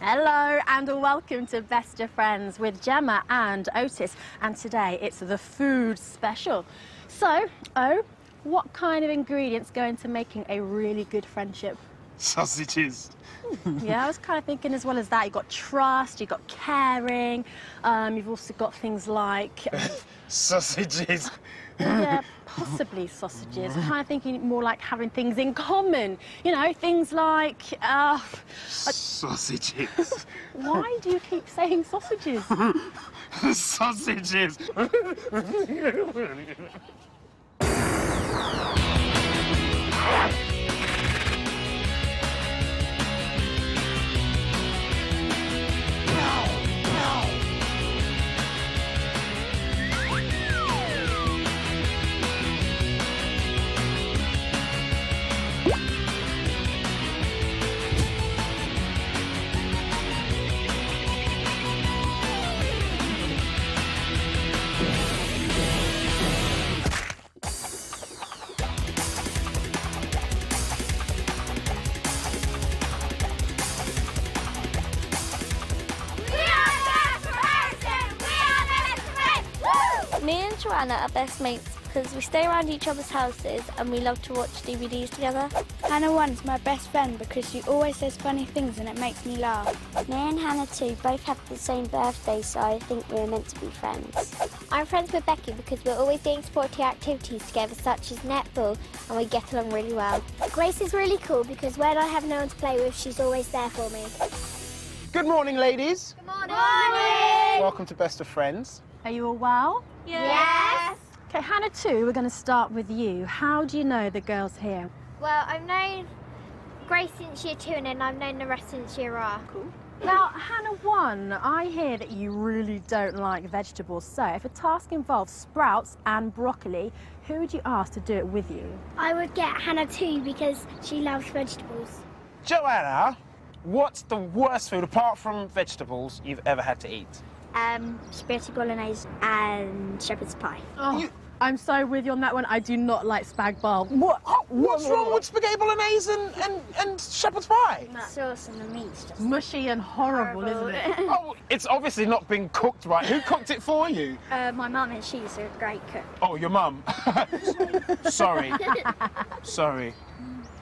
Hello and welcome to Best of Friends with Gemma and Otis. And today it's the food special. So, what kind of ingredients go into making a really good friendship? Sausages. Yeah, I was kind of thinking as well as that. You've got trust, you've got caring, you've also got things like... Sausages. Yeah, possibly sausages. I'm kind of thinking more like having things in common. You know, things like... Sausages. Why do you keep saying sausages? Sausages. Me and Joanna are best mates because we stay around each other's houses and we love to watch DVDs together. Hannah 1's my best friend because she always says funny things and it makes me laugh. Me and Hannah 2 both have the same birthday, so I think we're meant to be friends. I'm friends with Becky because we're always doing sporty activities together, such as netball, and we get along really well. Grace is really cool because when I have no one to play with, she's always there for me. Good morning, ladies. Good morning! Morning! Welcome to Best of Friends. Are you all well? Yes! Okay, Hannah 2, we're going to start with you. How do you know the girls here? Well, I've known Grace since year 2 and then I've known the rest since year R. Cool. Now, Hannah 1, I hear that you really don't like vegetables. So, if a task involves sprouts and broccoli, who would you ask to do it with you? I would get Hannah 2 because she loves vegetables. Joanna, what's the worst food, apart from vegetables, you've ever had to eat? Spaghetti bolognese and shepherd's pie. Oh, I'm so with you on that one. I do not like spag bol. What's wrong with spaghetti bolognese and shepherd's pie? The sauce and the meat's just Mushy and horrible, isn't it? Oh, it's obviously not been cooked right. Who cooked it for you? my mum, and she's a great cook. Oh, your mum. Sorry. Sorry.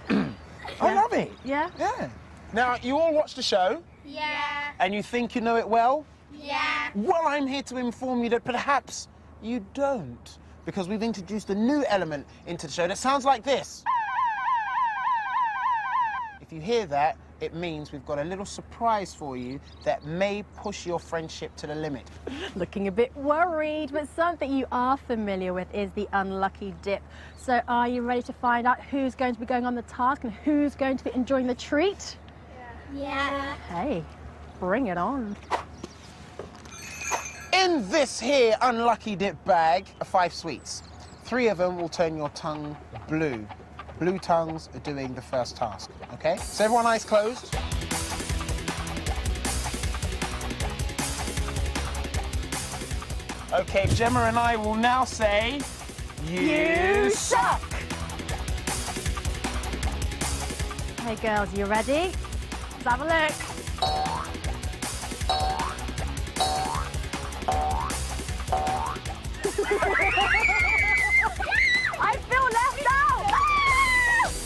I love it. Yeah? Yeah. Now, you all watch the show? Yeah. And you think you know it well? Yeah. Well, I'm here to inform you that perhaps you don't, because we've introduced a new element into the show that sounds like this. If you hear that, it means we've got a little surprise for you that may push your friendship to the limit. Looking a bit worried, but something you are familiar with is the unlucky dip. So are you ready to find out who's going to be going on the task and who's going to be enjoying the treat? Yeah. Hey, bring it on. In this here unlucky dip bag are 5 sweets. 3 of them will turn your tongue blue. Blue tongues are doing the first task, okay? So everyone eyes closed. Okay, Gemma and I will now say, you suck! Hey girls, you ready? Let's have a look. I feel left out!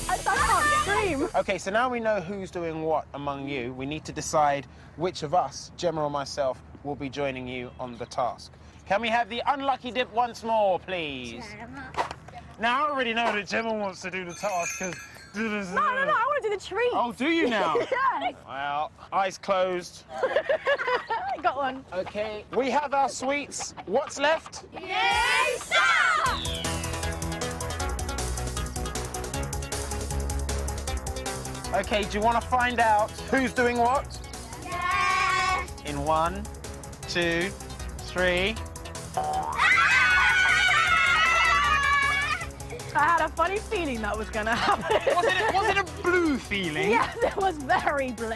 I can't scream. Okay, so now we know who's doing what among you. We need to decide which of us, Gemma or myself, will be joining you on the task. Can we have the unlucky dip once more, please? Now, I already know that Gemma wants to do the task, because... No, I want to do the treat. Oh, do you now? Yes. Well, eyes closed. I got one. Okay, we have our sweets. What's left? You suck! Okay, do you want to find out who's doing what? Yeah. In 1, 2, 3... I had a funny feeling that was going to happen. Was it a blue feeling? Yes, it was very blue.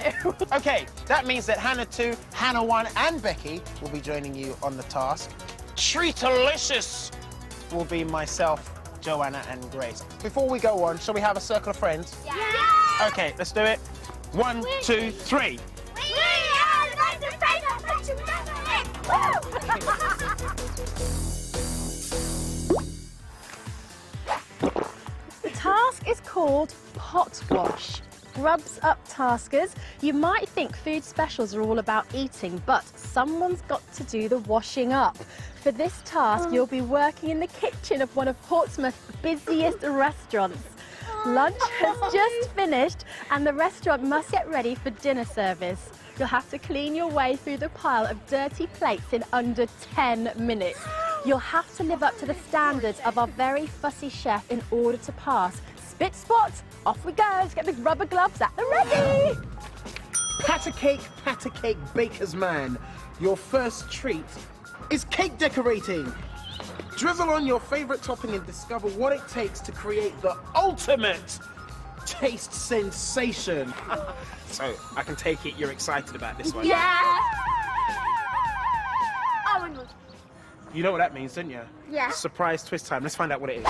Okay, that means that Hannah 2, Hannah 1 and Becky will be joining you on the task. Treatalicious will be myself, Joanna and Grace. Before we go on, shall we have a circle of friends? Yeah. Okay, let's do it. 1, 2, 3. We The task is called pot wash. Grubs up, taskers. You might think food specials are all about eating, but someone's got to do the washing up. For this task, you'll be working in the kitchen of one of Portsmouth's busiest restaurants. Lunch has just finished and the restaurant must get ready for dinner service. You'll have to clean your way through the pile of dirty plates in under 10 minutes. You'll have to live up to the standards of our very fussy chef in order to pass. Spit spot, off we go. Let's get the rubber gloves at the ready. Patter cake, baker's man. Your first treat is cake decorating. Drizzle on your favorite topping and discover what it takes to create the ultimate taste sensation. So, I can take it you're excited about this one. Yeah! Oh my god. You know what that means, don't you? Yeah. Surprise twist time. Let's find out what it is.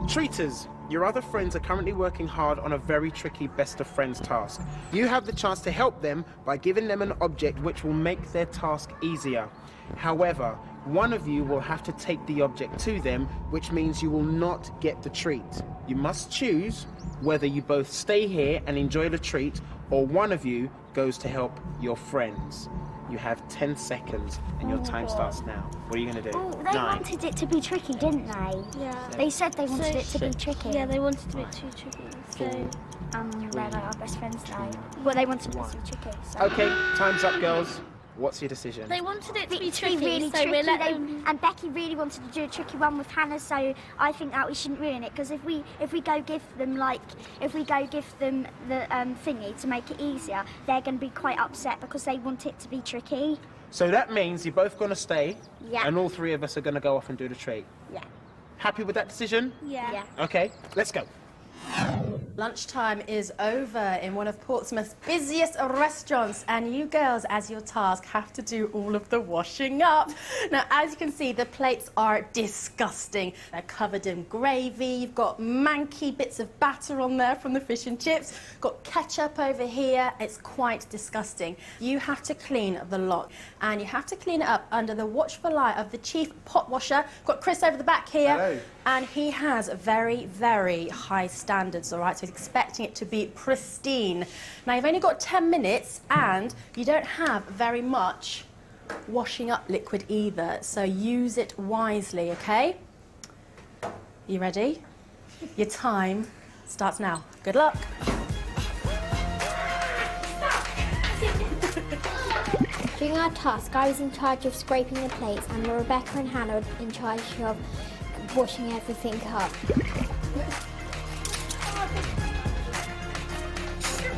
Treaters, your other friends are currently working hard on a very tricky best of friends task. You have the chance to help them by giving them an object which will make their task easier. However, one of you will have to take the object to them, which means you will not get the treat. You must choose whether you both stay here and enjoy the treat, or one of you goes to help your friends. You have 10 seconds and your time starts now. What are you going to do? Oh, they wanted it to be tricky, didn't they? Yeah. They said they wanted it to be tricky. Yeah, they wanted to be too tricky. So, We're like our best friends now. Well, they wanted it to be tricky. So. Okay, time's up, girls. What's your decision? they wanted it to be It's tricky, really so tricky. we'll let them... And Becky really wanted to do a tricky one with Hannah, so I think that we shouldn't ruin it. Because if we go give them the thingy to make it easier, they're going to be quite upset because they want it to be tricky. So that means you're both going to stay, Yeah. and all three of us are going to go off and do the treat. Yeah. Happy with that decision? Yeah. Okay, let's go. Lunchtime is over in one of Portsmouth's busiest restaurants, and you girls, as your task, have to do all of the washing up. Now, as you can see, the plates are disgusting. They're covered in gravy, you've got manky bits of batter on there from the fish and chips, got ketchup over here. It's quite disgusting. You have to clean the lot, and you have to clean it up under the watchful eye of the chief pot washer. Got Chris over the back here. Hello. And he has very, very high standards, all right? So he's expecting it to be pristine. Now, you've only got 10 minutes and you don't have very much washing up liquid either, so use it wisely, okay? You ready? Your time starts now. Good luck. During our task, I was in charge of scraping the plates, and Rebecca and Hannah were in charge of washing everything up.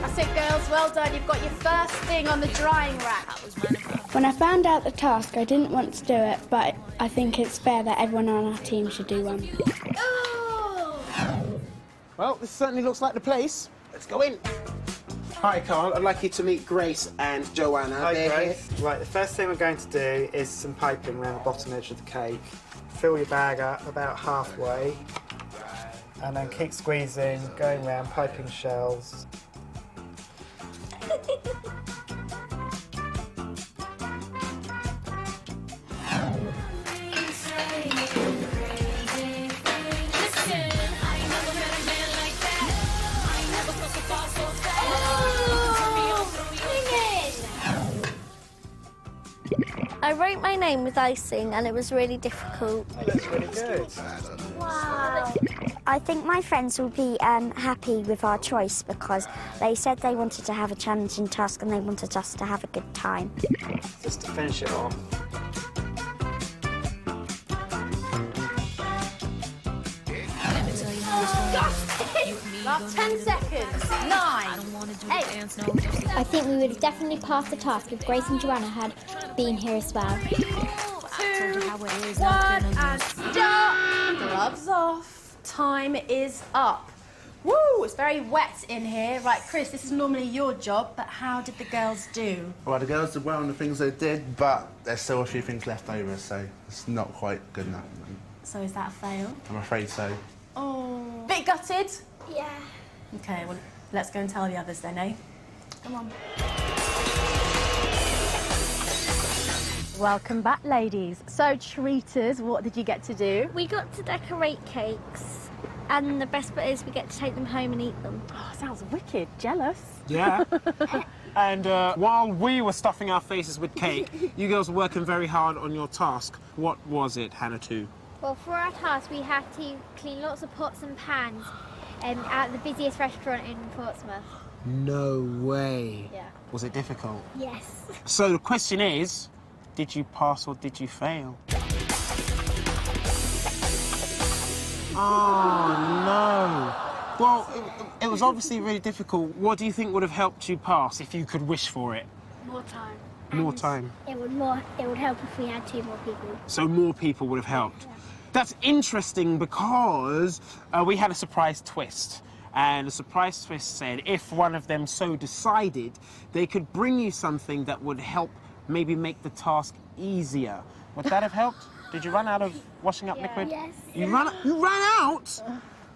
That's it, girls. Well done. You've got your first thing on the drying rack. When I found out the task, I didn't want to do it, but I think it's fair that everyone on our team should do one. Well, this certainly looks like the place. Let's go in. Hi, Carl. I'd like you to meet Grace and Joanna. Hi, They're Grace. here. Right, the first thing we're going to do is some piping around the bottom edge of the cake. Fill your bag up about halfway, and then keep squeezing, going around, piping shells. I wrote my name with icing and it was really difficult. Oh, that's really good. Wow. I think my friends will be happy with our choice because they said they wanted to have a challenging task and they wanted us to have a good time. Just to finish it off. Last 10 seconds. 9, 8. I think we would have definitely passed the task if Grace and Joanna had been here as well. 2, 1, and start. Gloves off. Time is up. Woo! It's very wet in here. Right, Chris, this is normally your job, but how did the girls do? Well, the girls did well on the things they did, but there's still a few things left over, so it's not quite good enough. So is that a fail? I'm afraid so. Oh. Bit gutted? Yeah. Okay, well, let's go and tell the others then, eh? Come on. Welcome back, ladies. So, treaters, what did you get to do? We got to decorate cakes, and the best bit is we get to take them home and eat them. Oh, sounds wicked. Jealous. Yeah. And while we were stuffing our faces with cake, you girls were working very hard on your task. What was it, Hannah 2? Well, for our task, we had to clean lots of pots and pans at the busiest restaurant in Portsmouth. No way. Yeah. Was it difficult? Yes. So the question is, did you pass or did you fail? Oh, no. Well, it was obviously really difficult. What do you think would have helped you pass if you could wish for it? More time. More time. It would help if we had 2 more people. So more people would have helped. That's interesting because we had a surprise twist. And the surprise twist said if one of them so decided, they could bring you something that would help maybe make the task easier. Would that have helped? Did you run out of washing up liquid? Yes. You ran out?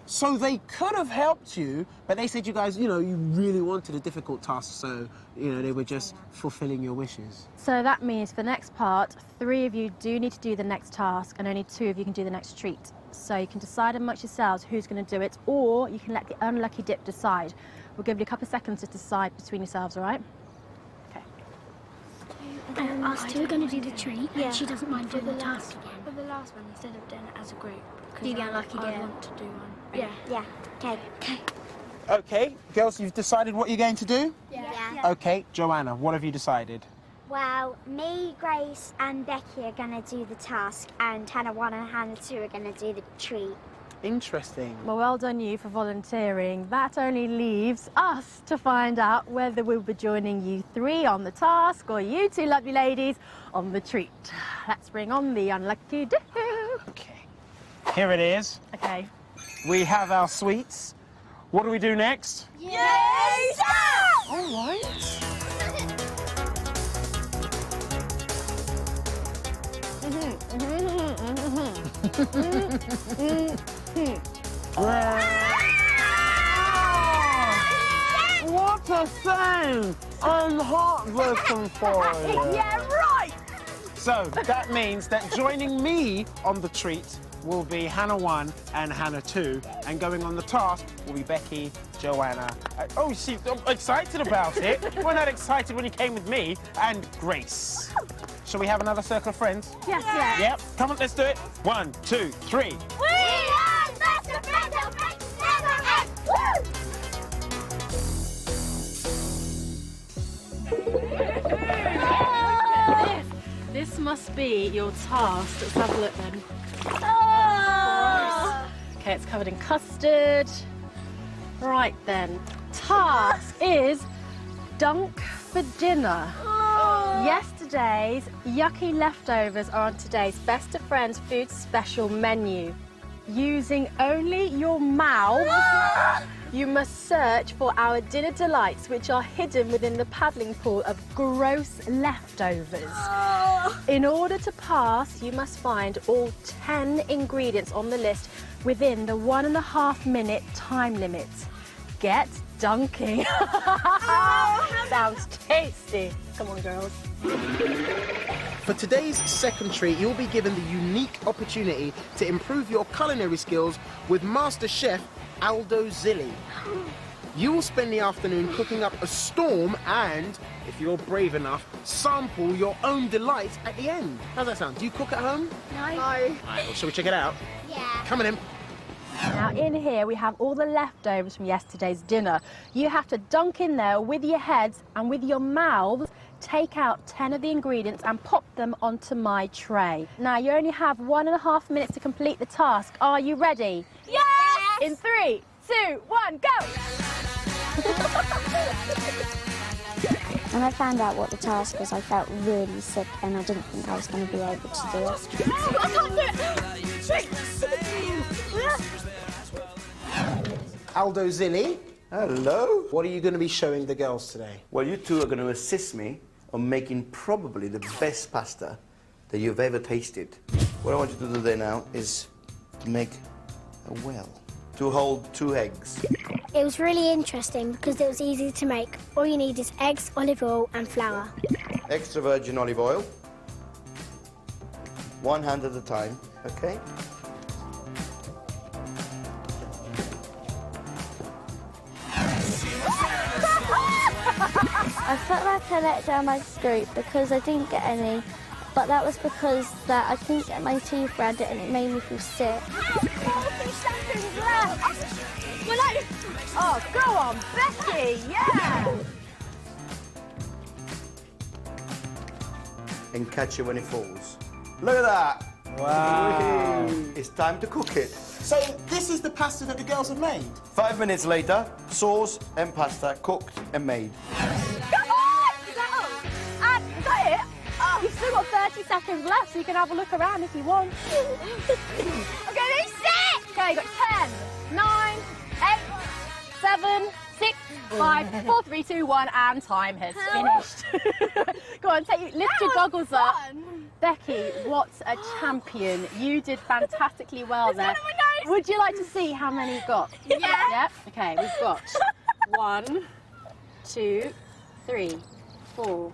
So they could have helped you, but they said you guys, you really wanted a difficult task, so, they were just fulfilling your wishes. So that means for the next part, 3 of you do need to do the next task and only 2 of you can do the next treat. So you can decide amongst yourselves who's going to do it, or you can let the unlucky dip decide. We'll give you a couple of seconds to decide between yourselves, all right? Okay. Us 2 are going to do the treat, Yeah. and she doesn't mind doing the task again. For the last one, instead of doing it as a group, Do the unlucky I dip. want to do one. Yeah. Yeah. Okay. Okay, girls, you've decided what you're going to do? Yeah. Okay, Joanna, what have you decided? Well, me, Grace, and Becky are going to do the task, and Hannah 1 and Hannah 2 are going to do the treat. Interesting. Well done you for volunteering. That only leaves us to find out whether we'll be joining you 3 on the task or you 2 lovely ladies on the treat. Let's bring on the unlucky dip. Okay. Here it is. Okay. We have our sweets. What do we do next? Yes! All right. What a shame! I'm heartbroken for you. Yeah, right! So that means that joining me on the treat will be Hannah 1 and Hannah 2, and going on the task will be Becky, Joanna. Oh, I'm excited about it. We're not excited when you came with me, and Grace. Shall we have another circle of friends? Yes, yes. Yep. Come on, let's do it. 1, 2, 3. We are best of friends and friends never end. This must be your task. Let's have a look then. Okay, it's covered in custard. Right then. Task is dunk for dinner. Yesterday's yucky leftovers are on today's Best of Friends food special menu. Using only your mouth, you must search for our dinner delights, which are hidden within the paddling pool of gross leftovers. In order to pass, you must find all 10 ingredients on the list within the 1.5 minute time limit. Get dunking. Sounds tasty. Come on, girls. For today's second treat, you'll be given the unique opportunity to improve your culinary skills with Master Chef Aldo Zilli. You will spend the afternoon cooking up a storm and, if you're brave enough, sample your own delights at the end. How's that sound? Do you cook at home? No. All right, well, shall we check it out? Yeah. Come on in. Now in here we have all the leftovers from yesterday's dinner. You have to dunk in there with your heads and with your mouths, take out 10 of the ingredients and pop them onto my tray. Now you only have 1.5 minutes to complete the task. Are you ready? Yes! In 3, 2, 1, go! When I found out what the task was, I felt really sick and I didn't think I was going to be able to do it. I can't do it! Aldo Zilli, Hello. what are you going to be showing the girls today? Well, you two are going to assist me on making probably the best pasta that you've ever tasted. What I want you to do there now is to make a well to hold 2 eggs. It was really interesting because it was easy to make. All you need is eggs, olive oil and flour. Extra virgin olive oil. 1 hand at a time, okay? I felt like I let down my group because I didn't get any, but that was because that I couldn't get my teeth around it and it made me feel sick. 40 seconds left. Oh, go on, Becky, yeah! And catch it when it falls. Look at that! Wow. It's time to cook it. So this is the pasta that the girls have made? 5 minutes later, sauce and pasta cooked and made. Come on! Is that it? Oh, you've still got 30 seconds left, so you can have a look around if you want. Okay, be set! Okay, you've got 10, 9, 8, 7, 6, 5, 4, 3, 2, 1, and time has finished. Go on, lift your goggles up. Becky, what a champion. You did fantastically well there. Would you like to see how many you've got? Yeah. Yep. Okay, we've got 1, 2, 3, 4,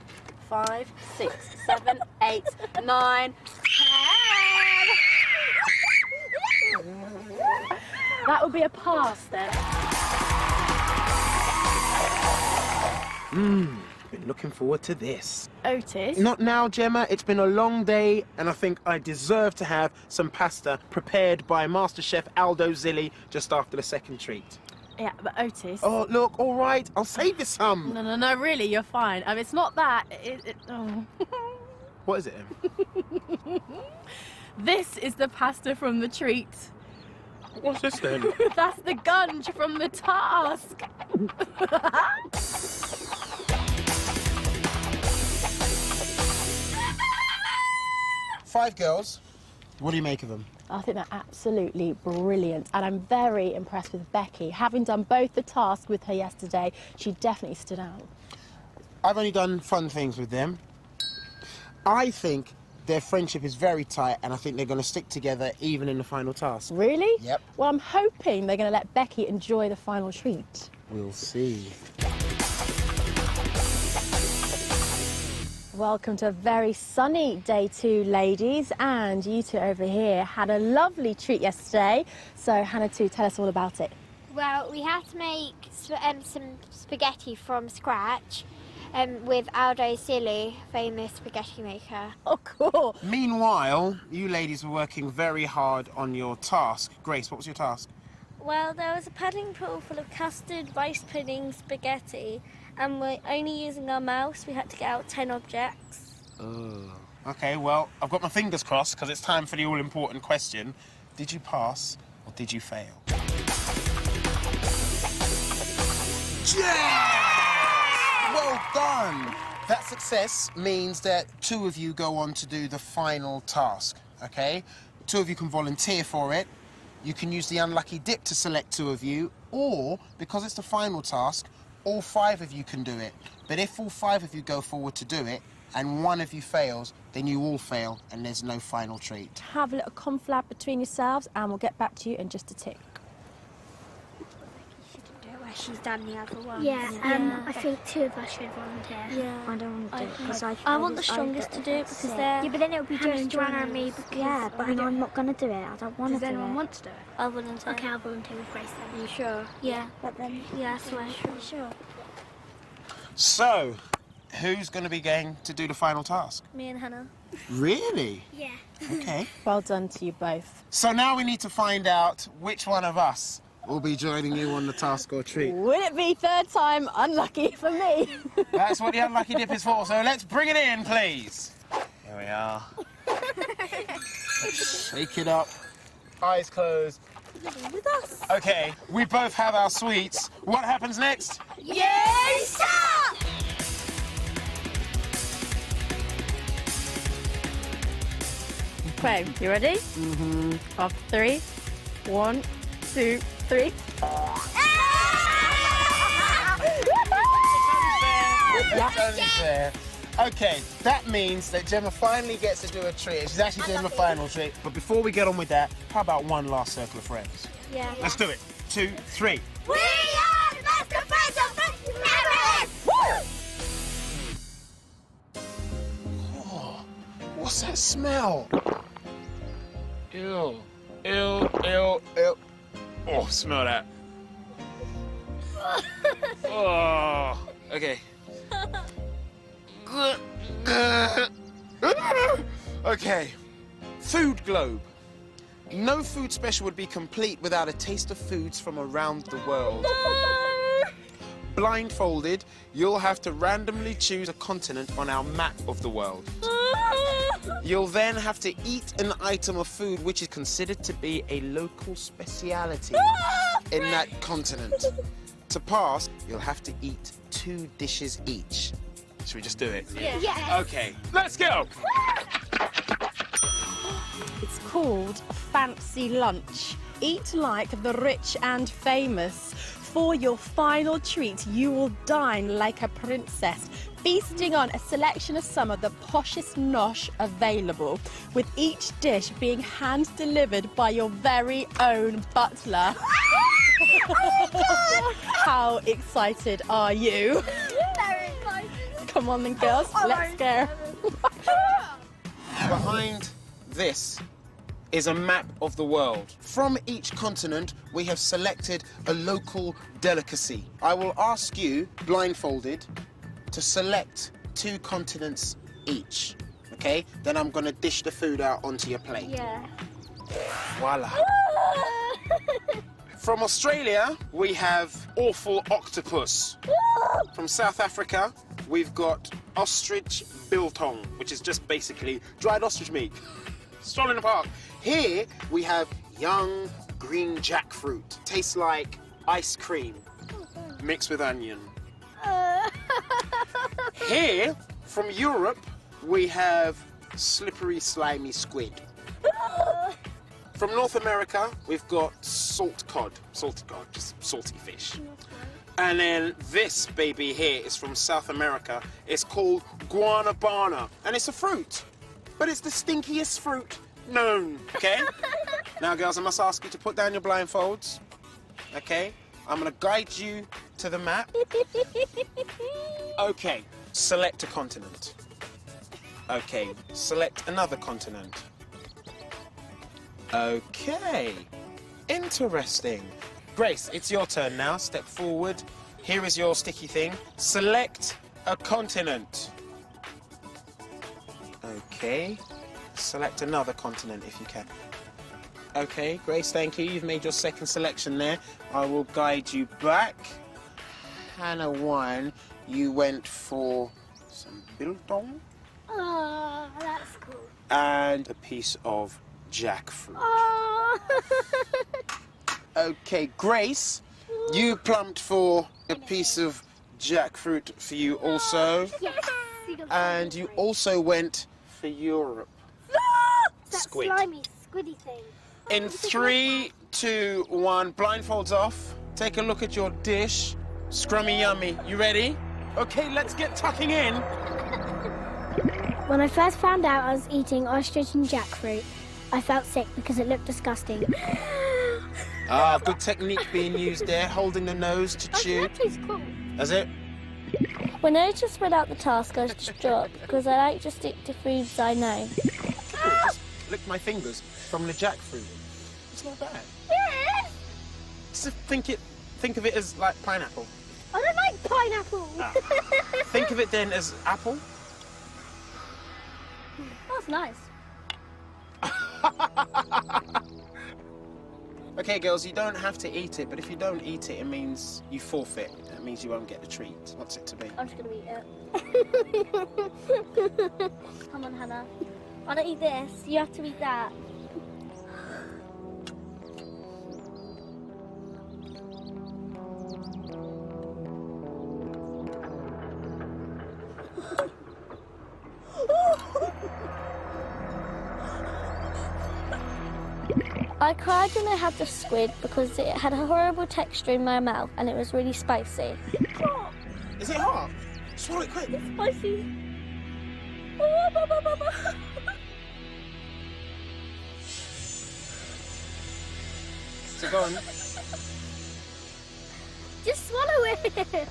5, 6, 7, 8, 9, 10. That would be a pass then. Been looking forward to this. Otis. Not now, Gemma. It's been a long day, and I think I deserve to have some pasta prepared by Master Chef Aldo Zilli just after the second treat. Yeah, but Otis. Oh, look, all right. I'll save you some. No, really, you're fine. It's not that. Oh. What is it? This is the pasta from the treat. What's this then? That's the gunge from the task. 5 girls. What do you make of them? I think they're absolutely brilliant, and I'm very impressed with Becky. Having done both the tasks with her yesterday, she definitely stood out. I've only done fun things with them. I think their friendship is very tight, and I think they're going to stick together even in the final task. Really? Yep. Well, I'm hoping they're going to let Becky enjoy the final treat. We'll see. Welcome to a very sunny day 2, ladies, and you two over here had a lovely treat yesterday. So, Hannah, tell us all about it. Well, we had to make some spaghetti from scratch with Aldo Zilli, famous spaghetti maker. Oh, cool. Meanwhile, you ladies were working very hard on your task. Grace, what was your task? Well, there was a pudding pool full of custard, rice pudding, spaghetti, and we're only using our mouse. We had to get out 10 objects. Okay, well, I've got my fingers crossed because it's time for the all-important question. Did you pass or did you fail? Yeah! Well done! That success means that 2 of you go on to do the final task, okay? 2 of you can volunteer for it. You can use the unlucky dip to select 2 of you, or, because it's the final task, all 5 of you can do it. But if all 5 of you go forward to do it, and 1 of you fails, then you all fail, and there's no final treat. Have a little conflab between yourselves, and we'll get back to you in just a tick. She's done the other one. Yeah, I think 2 of us should volunteer. Yeah. I don't want to do it because I want the strongest to do it because they're... Yeah, but then it would be just Joanna and me because... Yeah, but I'm not going to do it. I don't want to do it. Does anyone want to do it? I'll volunteer. Okay, I'll volunteer with Grace then. Are you sure? Yeah. But then... Yeah, I swear. Sure. So, who's going to be going to do the final task? Me and Hannah. Really? Yeah. Okay. Well done to you both. So now we need to find out which one of us will be joining you on the task or treat. Would it be 3rd time unlucky for me? That's what the unlucky dip is for, so let's bring it in, please. Here we are. Shake it up. Eyes closed. With us. Okay, we both have our sweets. What happens next? Yes, sir! Okay, you ready? Mm-hmm. After 3, 1, 2, 3. It's only fair. Okay, that means that Gemma finally gets to do a treat. She's actually doing the final treat. But before we get on with that, how about one last circle of friends? Yeah. Let's do it. 2, 3. We are What's that smell? Ew. Ew, ew, ew. Oh, smell that. Oh, okay. Okay. Food globe. No food special would be complete without a taste of foods from around the world. Blindfolded, you'll have to randomly choose a continent on our map of the world. You'll then have to eat an item of food which is considered to be a local speciality in that continent. To pass, you'll have to eat 2 dishes each. Should we just do it? Yeah. Yes. Okay, let's go! It's called Fancy Lunch. Eat like the rich and famous. For your final treat, you will dine like a princess, feasting on a selection of some of the poshest nosh available, with each dish being hand-delivered by your very own butler. Oh my God! How excited are you? Very excited. Come on then, girls, let's go. Behind this is a map of the world. From each continent, we have selected a local delicacy. I will ask you, blindfolded, to select 2 continents each, okay? Then I'm gonna dish the food out onto your plate. Yeah. Voila. From Australia, we have awful octopus. From South Africa, we've got ostrich biltong, which is just basically dried ostrich meat. Stroll in the park. Here, we have young green jackfruit. Tastes like ice cream mixed with onion. Here, from Europe, we have slippery, slimy squid. From North America, we've got salted cod, just salty fish. And then this baby here is from South America. It's called guanabana, and it's a fruit, but it's the stinkiest fruit known, okay? Now, girls, I must ask you to put down your blindfolds, okay? I'm gonna guide you to the map. Okay, select a continent. Okay, select another continent. Okay, interesting. Grace, it's your turn now. Step forward. Here is your sticky thing. Select a continent. Okay, select another continent if you can. Okay, Grace, thank you. You've made your second selection there. I will guide you back. Hannah 1, you went for some biltong. Oh, that's cool. And a piece of jackfruit. Oh. Okay, Grace, you plumped for a piece of jackfruit for you also. Yes. And you also went for Europe. That Squid. slimy, squiddy thing. In 3, 2, 1, blindfolds off. Take a look at your dish. Scrummy yummy. You ready? Okay, let's get tucking in. When I first found out I was eating ostrich and jackfruit, I felt sick because it looked disgusting. Ah, good technique being used there, holding the nose to chew. That tastes cool. That's it? When I just spread out the task, I just dropped because I like to stick to foods I know. Just licked my fingers from the jackfruit. It's not bad. Yes. Just think of it as like pineapple. I don't like pineapple. Ah. Think of it then as apple. That's nice. Okay, girls, you don't have to eat it, but if you don't eat it, it means you forfeit. That means you won't get the treat. What's it to be? I'm just gonna eat it. Come on, Hannah. I don't eat this. You have to eat that. I cried when I had the squid because it had a horrible texture in my mouth and it was really spicy. Is it hot? Swallow it quick. It's spicy. So go on. Just swallow it.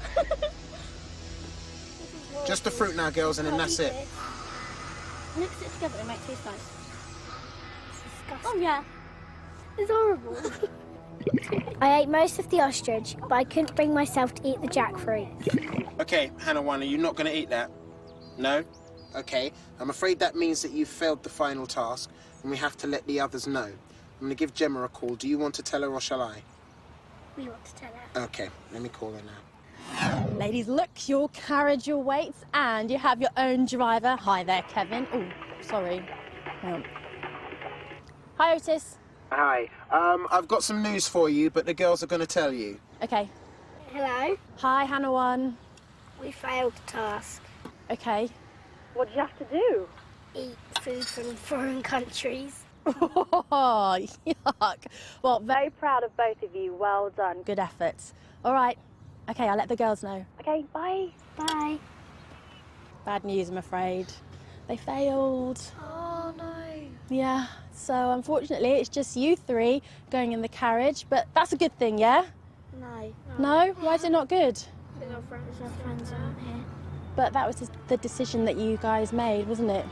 Just the fruit now, girls, and then that's it. Mix it together and make two slices. It's disgusting. Oh yeah. It's horrible. I ate most of the ostrich, but I couldn't bring myself to eat the jackfruit. Okay, Hannah, are you not going to eat that? No? Okay. I'm afraid that means that you've failed the final task, and we have to let the others know. I'm going to give Gemma a call. Do you want to tell her, or shall I? We want to tell her. Okay, let me call her now. Ladies, look, your carriage awaits, and you have your own driver. Hi there, Kevin. Oh, sorry. Hang on. Hi, Otis. Hi. I've got some news for you, but the girls are going to tell you. Okay. Hello. Hi, Hannah 1. We failed the task. Okay. What did you have to do? Eat food from foreign countries. Oh, yuck. Well, very proud of both of you. Well done. Good efforts. All right. Okay, I'll let the girls know. Okay, bye. Bye. Bad news, I'm afraid. They failed. Oh no. Yeah, so unfortunately it's just you three going in the carriage, but that's a good thing, yeah? No. No? Why is it not good? Because our friends aren't here. But that was the decision that you guys made, wasn't it?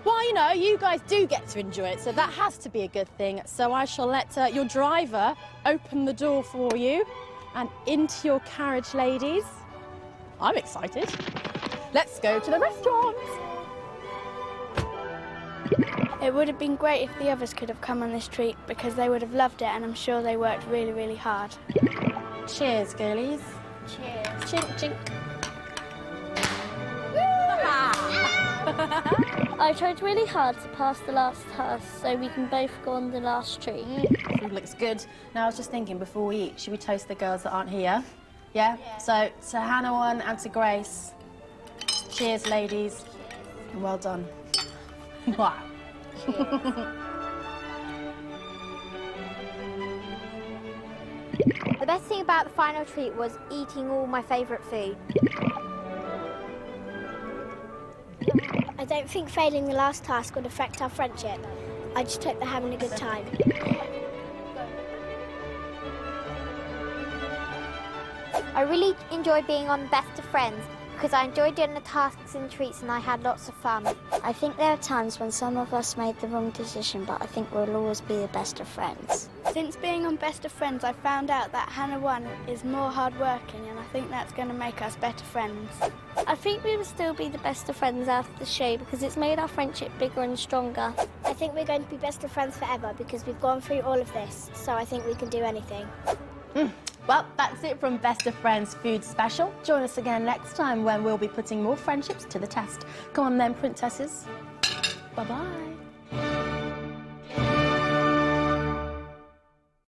Well, you know, you guys do get to enjoy it, so that has to be a good thing. So I shall let your driver open the door for you and into your carriage, ladies. I'm excited. Let's go to the restaurant. It would have been great if the others could have come on this treat because they would have loved it and I'm sure they worked really, really hard. Cheers, girlies. Cheers. Chink, chink. I tried really hard to pass the last task so we can both go on the last treat. Food looks good. Now, I was just thinking, before we eat, should we toast the girls that aren't here? Yeah? So, to Hannah 1 and to Grace. Cheers, ladies. And well done. Wow. The best thing about the final treat was eating all my favourite food. I don't think failing the last task would affect our friendship. I just hope they're having a good time. I really enjoyed being on Best of Friends because I enjoyed doing the tasks and treats and I had lots of fun. I think there are times when some of us made the wrong decision, but I think we'll always be the best of friends. Since being on Best of Friends, I found out that Hannah 1 is more hard-working and I think that's going to make us better friends. I think we will still be the best of friends after the show because it's made our friendship bigger and stronger. I think we're going to be best of friends forever because we've gone through all of this, so I think we can do anything. Well, that's it from Best of Friends Food Special. Join us again next time when we'll be putting more friendships to the test. Come on then, princesses. Bye-bye.